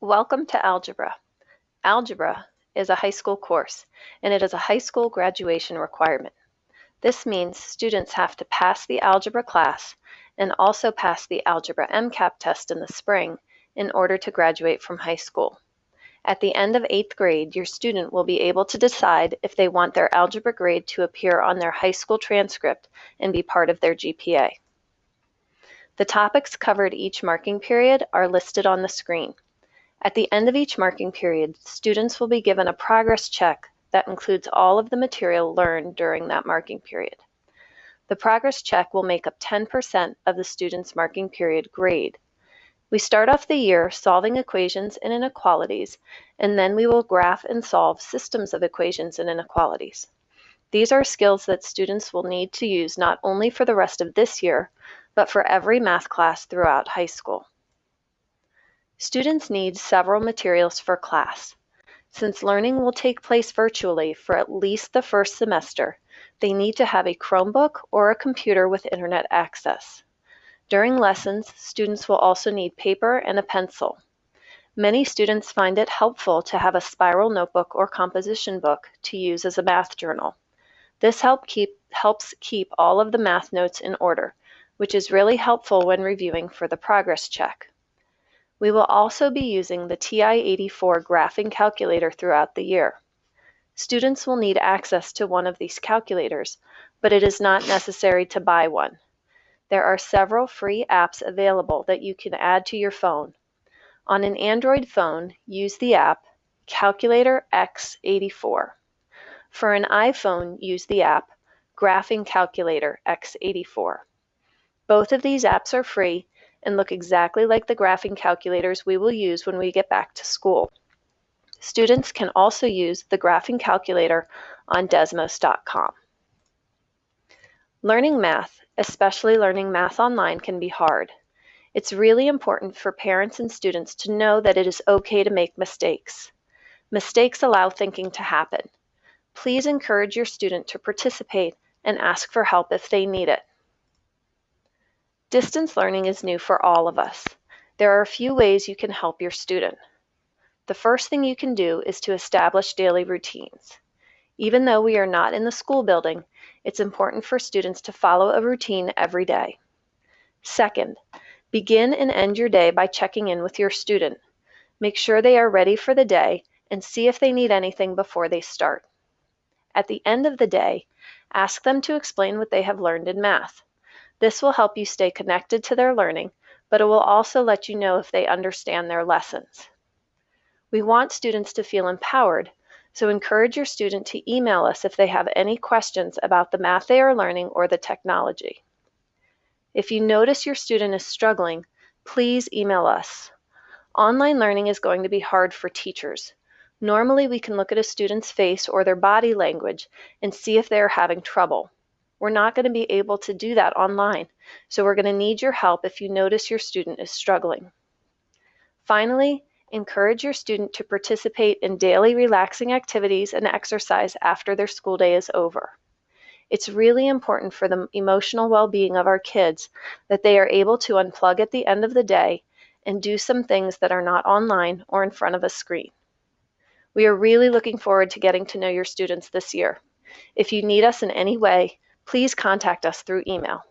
Welcome to Algebra. Algebra is a high school course, and it is a high school graduation requirement. This means students have to pass the algebra class and also pass the Algebra MCAP test in the spring in order to graduate from high school. At the end of 8th grade, your student will be able to decide if they want their algebra grade to appear on their high school transcript and be part of their GPA. The topics covered each marking period are listed on the screen. At the end of each marking period, students will be given a progress check that includes all of the material learned during that marking period. The progress check will make up 10% of the student's marking period grade. We start off the year solving equations and inequalities, and then we will graph and solve systems of equations and inequalities. These are skills that students will need to use not only for the rest of this year, but for every math class throughout high school. Students need several materials for class. Since learning will take place virtually for at least the first semester, they need to have a Chromebook or a computer with internet access. During lessons, students will also need paper and a pencil. Many students find it helpful to have a spiral notebook or composition book to use as a math journal. This helps keep all of the math notes in order, which is really helpful when reviewing for the progress check. We will also be using the TI-84 graphing calculator throughout the year. Students will need access to one of these calculators, but it is not necessary to buy one. There are several free apps available that you can add to your phone. On an Android phone, use the app Calculator X84. For an iPhone, use the app Graphing Calculator X84. Both of these apps are free and look exactly like the graphing calculators we will use when we get back to school. Students can also use the graphing calculator on Desmos.com. Learning math, especially learning math online, can be hard. It's really important for parents and students to know that it is okay to make mistakes. Mistakes allow thinking to happen. Please encourage your student to participate and ask for help if they need it. Distance learning is new for all of us. There are a few ways you can help your student. The first thing you can do is to establish daily routines. Even though we are not in the school building, it's important for students to follow a routine every day. Second, begin and end your day by checking in with your student. Make sure they are ready for the day and see if they need anything before they start. At the end of the day, ask them to explain what they have learned in math. This will help you stay connected to their learning, but it will also let you know if they understand their lessons. We want students to feel empowered, so encourage your student to email us if they have any questions about the math they are learning or the technology. If you notice your student is struggling, please email us. Online learning is going to be hard for teachers. Normally, we can look at a student's face or their body language and see if they are having trouble. We're not going to be able to do that online, so we're going to need your help if you notice your student is struggling. Finally, encourage your student to participate in daily relaxing activities and exercise after their school day is over. It's really important for the emotional well-being of our kids that they are able to unplug at the end of the day and do some things that are not online or in front of a screen. We are really looking forward to getting to know your students this year. If you need us in any way, please contact us through email.